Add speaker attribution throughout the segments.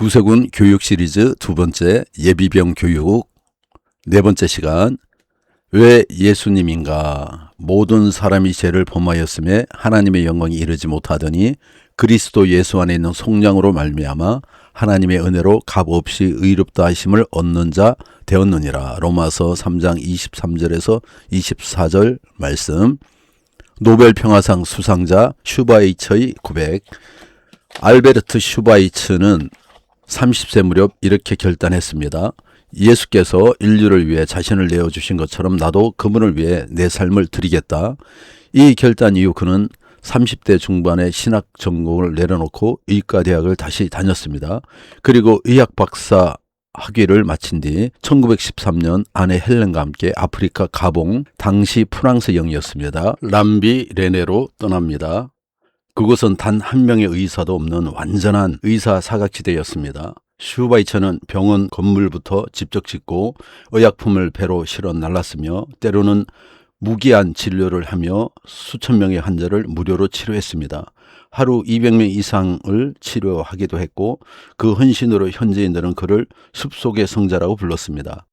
Speaker 1: 구세군 교육 시리즈 두 번째 예비병 교육 네 번째 시간. 왜 예수님인가? 모든 사람이 죄를 범하였음에 하나님의 영광이 이르지 못하더니 그리스도 예수 안에 있는 속량으로 말미암아 하나님의 은혜로 값없이 의롭다 하심을 얻는 자 되었느니라. 로마서 3장 23절에서 24절 말씀. 노벨 평화상 수상자 슈바이처의 고백. 알베르트 슈바이처는 30세 무렵 이렇게 결단했습니다. 예수께서 인류를 위해 자신을 내어주신 것처럼 나도 그분을 위해 내 삶을 드리겠다. 이 결단 이후 그는 30대 중반에 신학 전공을 내려놓고 의과대학을 다시 다녔습니다. 그리고 의학 박사 학위를 마친 뒤 1913년 아내 헬렌과 함께 아프리카 가봉, 당시 프랑스 영이었습니다. 람비 레네로 떠납니다. 그곳은 단 한 명의 의사도 없는 완전한 의사 사각지대였습니다. 슈바이처는 병원 건물부터 직접 짓고 의약품을 배로 실어 날랐으며 때로는 무기한 진료를 하며 수천 명의 환자를 무료로 치료했습니다. 하루 200명 이상을 치료하기도 했고 그 헌신으로 현지인들은 그를 숲속의 성자라고 불렀습니다.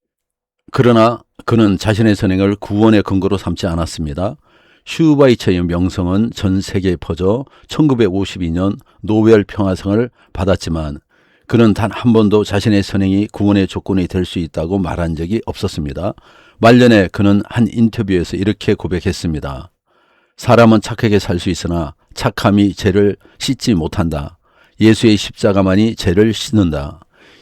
Speaker 1: 그러나 그는 자신의 선행을 구원의 근거로 삼지 않았습니다. 슈바이처의 명성은 전 세계에 퍼져 1952년 노벨 평화상을 받았지만 그는 단 한 번도 자신의 선행이 구원의 조건이 될 수 있다고 말한 적이 없었습니다. 말년에 그는 한 인터뷰에서 이렇게 고백했습니다. 사람은 착하게 살 수 있으나 착함이 죄를 씻지 못한다. 예수의 십자가만이 죄를 씻는다.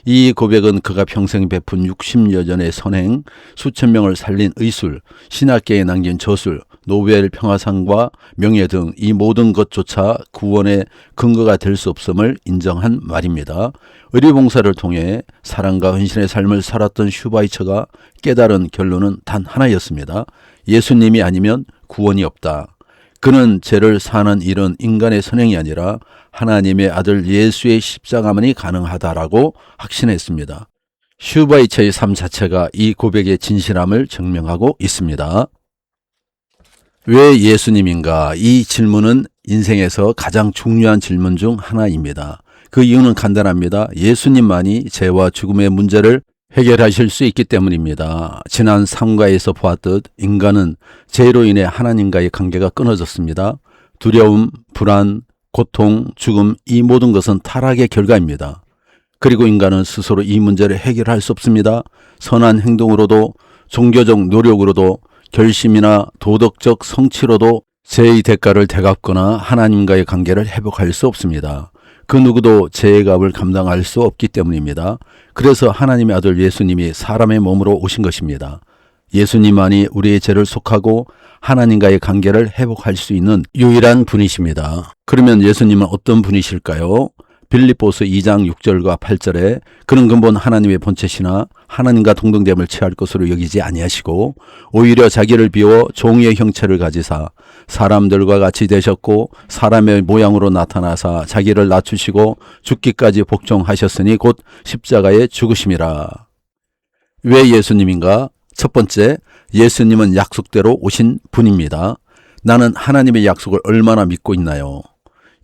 Speaker 1: 이 고백은 그가 평생 베푼 60여 년의 선행, 수천 명을 살린 의술, 신학계에 남긴 저술, 노벨 평화상과 명예 등 이 모든 것조차 구원의 근거가 될 수 없음을 인정한 말입니다. 의료봉사를 통해 사랑과 헌신의 삶을 살았던 슈바이처가 깨달은 결론은 단 하나였습니다. 예수님이 아니면 구원이 없다. 그는 죄를 사는 일은 인간의 선행이 아니라 하나님의 아들 예수의 십자가만이 가능하다라고 확신했습니다. 슈바이처의 삶 자체가 이 고백의 진실함을 증명하고 있습니다. 왜 예수님인가? 이 질문은 인생에서 가장 중요한 질문 중 하나입니다. 그 이유는 간단합니다. 예수님만이 죄와 죽음의 문제를 해결하실 수 있기 때문입니다. 지난 3과에서 보았듯 인간은 죄로 인해 하나님과의 관계가 끊어졌습니다. 두려움, 불안, 고통, 죽음, 이 모든 것은 타락의 결과입니다. 그리고 인간은 스스로 이 문제를 해결할 수 없습니다. 선한 행동으로도 종교적 노력으로도 결심이나 도덕적 성취로도 죄의 대가를 대갚거나 하나님과의 관계를 회복할 수 없습니다. 그 누구도 죄의 값을 감당할 수 없기 때문입니다. 그래서 하나님의 아들 예수님이 사람의 몸으로 오신 것입니다. 예수님만이 우리의 죄를 속하고 하나님과의 관계를 회복할 수 있는 유일한 분이십니다. 그러면 예수님은 어떤 분이실까요? 빌립보서 2장 6절과 8절에 그는 근본 하나님의 본체시나 하나님과 동등됨을 취할 것으로 여기지 아니하시고 오히려 자기를 비워 종의 형체를 가지사 사람들과 같이 되셨고 사람의 모양으로 나타나사 자기를 낮추시고 죽기까지 복종하셨으니 곧 십자가에 죽으심이라. 왜 예수님인가? 첫 번째, 예수님은 약속대로 오신 분입니다. 나는 하나님의 약속을 얼마나 믿고 있나요?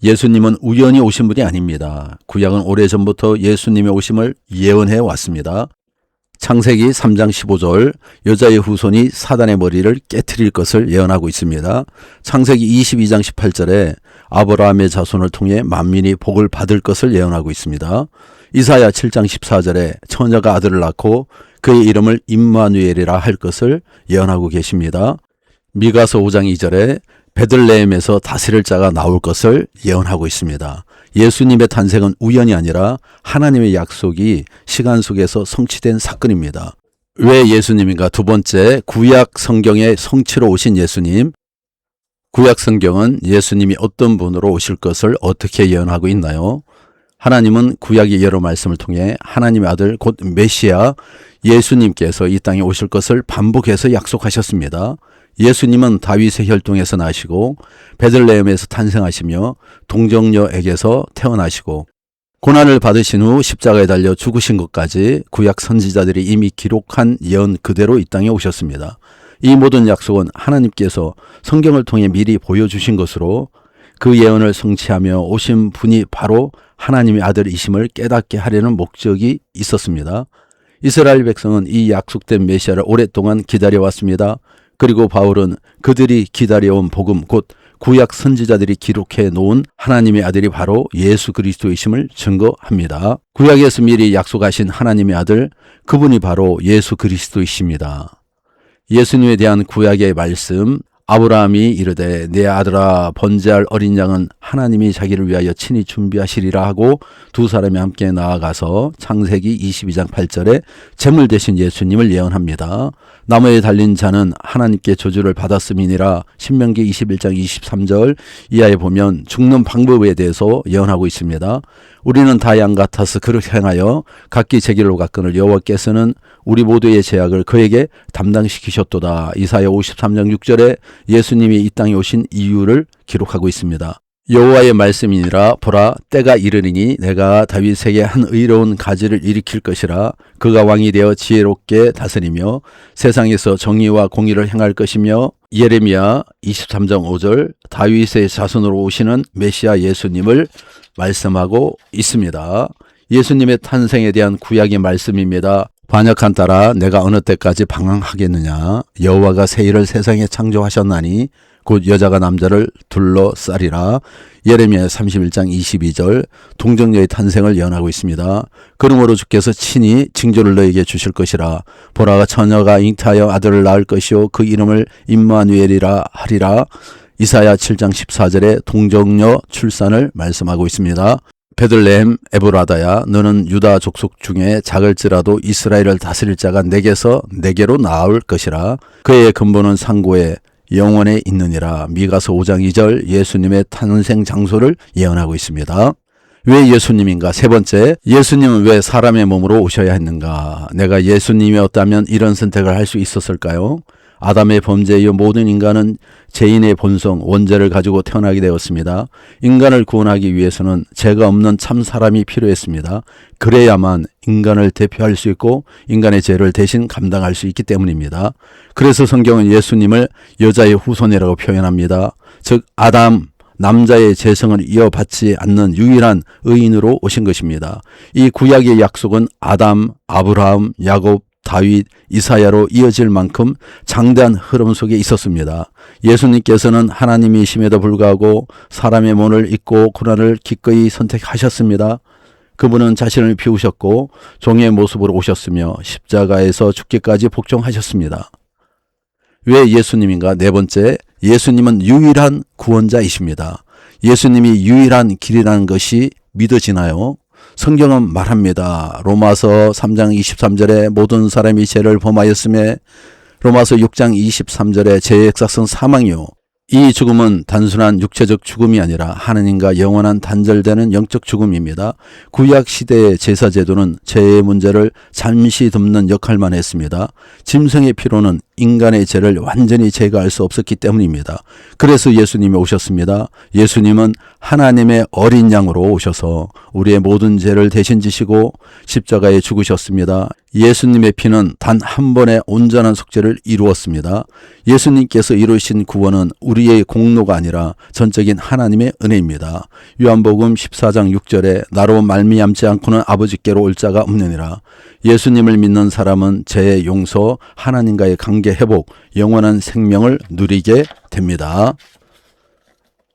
Speaker 1: 예수님은 우연히 오신 분이 아닙니다. 구약은 오래전부터 예수님의 오심을 예언해 왔습니다. 창세기 3장 15절 여자의 후손이 사단의 머리를 깨트릴 것을 예언하고 있습니다. 창세기 22장 18절에 아브라함의 자손을 통해 만민이 복을 받을 것을 예언하고 있습니다. 이사야 7장 14절에 처녀가 아들을 낳고 그의 이름을 임마누엘이라 할 것을 예언하고 계십니다. 미가서 5장 2절에 베들레헴에서 다스릴 자가 나올 것을 예언하고 있습니다. 예수님의 탄생은 우연이 아니라 하나님의 약속이 시간 속에서 성취된 사건입니다. 왜 예수님인가? 두 번째, 구약 성경의 성취로 오신 예수님. 구약 성경은 예수님이 어떤 분으로 오실 것을 어떻게 예언하고 있나요? 하나님은 구약의 여러 말씀을 통해 하나님의 아들 곧 메시아 예수님께서 이 땅에 오실 것을 반복해서 약속하셨습니다. 예수님은 다윗의 혈통에서 나시고 베들레헴에서 탄생하시며 동정녀에게서 태어나시고 고난을 받으신 후 십자가에 달려 죽으신 것까지 구약 선지자들이 이미 기록한 예언 그대로 이 땅에 오셨습니다. 이 모든 약속은 하나님께서 성경을 통해 미리 보여주신 것으로 그 예언을 성취하며 오신 분이 바로 하나님의 아들이심을 깨닫게 하려는 목적이 있었습니다. 이스라엘 백성은 이 약속된 메시아를 오랫동안 기다려왔습니다. 그리고 바울은 그들이 기다려온 복음, 곧 구약 선지자들이 기록해 놓은 하나님의 아들이 바로 예수 그리스도이심을 증거합니다. 구약에서 미리 약속하신 하나님의 아들, 그분이 바로 예수 그리스도이십니다. 예수님에 대한 구약의 말씀, 아브라함이 이르되 내 아들아 번제할 어린 양은 하나님이 자기를 위하여 친히 준비하시리라 하고 두 사람이 함께 나아가서 창세기 22장 8절에 제물 대신 예수님을 예언합니다. 나무에 달린 자는 하나님께 저주를 받았음이니라 신명기 21장 23절 이하에 보면 죽는 방법에 대해서 예언하고 있습니다. 우리는 다 양 같아서 그렇게 행하여 각기 제 길로 갔거늘 여호와께서는 우리 모두의 죄악을 그에게 담당시키셨도다. 이사야 53장 6절에 예수님이 이 땅에 오신 이유를 기록하고 있습니다. 여호와의 말씀이니라 보라 때가 이르리니 내가 다윗에게 한 의로운 가지를 일으킬 것이라 그가 왕이 되어 지혜롭게 다스리며 세상에서 정의와 공의를 행할 것이며 예레미야 23장 5절 다윗의 자손으로 오시는 메시아 예수님을 말씀하고 있습니다. 예수님의 탄생에 대한 구약의 말씀입니다. 반역한 따라 내가 어느 때까지 방황하겠느냐. 여호와가 새 일을 세상에 창조하셨나니 곧 여자가 남자를 둘러싸리라. 예레미야 31장 22절 동정녀의 탄생을 예언하고 있습니다. 그러므로 주께서 친히 징조를 너에게 주실 것이라. 보라 처녀가 잉태하여 아들을 낳을 것이요 그 이름을 임마누엘이라 하리라. 이사야 7장 14절에 동정녀 출산을 말씀하고 있습니다. 베들레헴 에브라다야 너는 유다 족속 중에 작을지라도 이스라엘을 다스릴 자가 내게로 나올 것이라. 그의 근본은 상고에 영원에 있느니라. 미가서 5장 2절 예수님의 탄생 장소를 예언하고 있습니다. 왜 예수님인가? 세 번째, 예수님은 왜 사람의 몸으로 오셔야 했는가? 내가 예수님이었다면 이런 선택을 할 수 있었을까요? 아담의 범죄에 이어 모든 인간은 죄인의 본성, 원죄를 가지고 태어나게 되었습니다. 인간을 구원하기 위해서는 죄가 없는 참 사람이 필요했습니다. 그래야만 인간을 대표할 수 있고 인간의 죄를 대신 감당할 수 있기 때문입니다. 그래서 성경은 예수님을 여자의 후손이라고 표현합니다. 즉 아담, 남자의 재성을 이어받지 않는 유일한 의인으로 오신 것입니다. 이 구약의 약속은 아담, 아브라함, 야곱, 다윗, 이사야로 이어질 만큼 장대한 흐름 속에 있었습니다. 예수님께서는 하나님이심에도 불구하고 사람의 몸을 입고 고난을 기꺼이 선택하셨습니다. 그분은 자신을 비우셨고 종의 모습으로 오셨으며 십자가에서 죽기까지 복종하셨습니다. 왜 예수님인가? 네 번째, 예수님은 유일한 구원자이십니다. 예수님이 유일한 길이라는 것이 믿어지나요? 성경은 말합니다. 로마서 3장 23절에 모든 사람이 죄를 범하였음에 로마서 6장 23절에 죄의 삭은 사망이요. 이 죽음은 단순한 육체적 죽음이 아니라 하나님과 영원한 단절되는 영적 죽음입니다. 구약 시대의 제사 제도는 죄의 문제를 잠시 덮는 역할만 했습니다. 짐승의 피로는 인간의 죄를 완전히 제거할 수 없었기 때문입니다. 그래서 예수님이 오셨습니다. 예수님은 하나님의 어린 양으로 오셔서 우리의 모든 죄를 대신 지시고 십자가에 죽으셨습니다. 예수님의 피는 단 한 번의 온전한 속죄를 이루었습니다. 예수님께서 이루신 구원은 우리의 공로가 아니라 전적인 하나님의 은혜입니다. 요한복음 14장 6절에 나로 말미암지 않고는 아버지께로 올 자가 없느니라. 예수님을 믿는 사람은 죄의 용서, 하나님과의 관계 회복, 영원한 생명을 누리게 됩니다.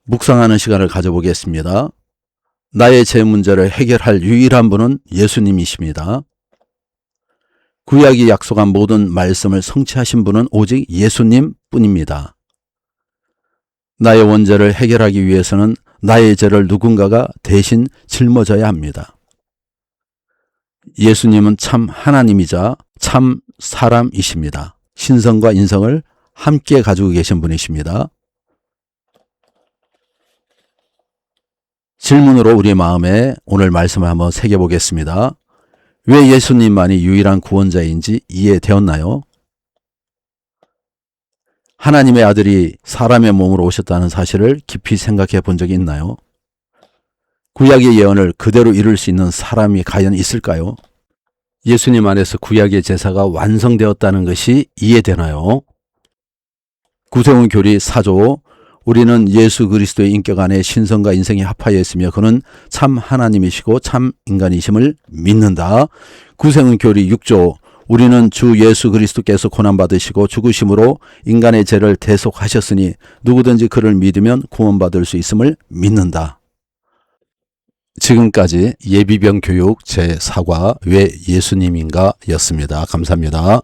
Speaker 1: 묵상하는 시간을 가져보겠습니다. 나의 죄 문제를 해결할 유일한 분은 예수님이십니다. 구약이 약속한 모든 말씀을 성취하신 분은 오직 예수님 뿐입니다. 나의 원죄를 해결하기 위해서는 나의 죄를 누군가가 대신 짊어져야 합니다. 예수님은 참 하나님이자 참 사람이십니다. 신성과 인성을 함께 가지고 계신 분이십니다. 질문으로 우리 마음에 오늘 말씀을 한번 새겨보겠습니다. 왜 예수님만이 유일한 구원자인지 이해되었나요? 하나님의 아들이 사람의 몸으로 오셨다는 사실을 깊이 생각해 본 적이 있나요? 구약의 예언을 그대로 이룰 수 있는 사람이 과연 있을까요? 예수님 안에서 구약의 제사가 완성되었다는 것이 이해되나요? 구세훈 교리 4조 우리는 예수 그리스도의 인격 안에 신성과 인생이 합하여 있으며 그는 참 하나님이시고 참 인간이심을 믿는다. 구세군 교리 6조 우리는 주 예수 그리스도께서 고난받으시고 죽으심으로 인간의 죄를 대속하셨으니 누구든지 그를 믿으면 구원받을 수 있음을 믿는다. 지금까지 예비병 교육 제4과 왜 예수님인가 였습니다. 감사합니다.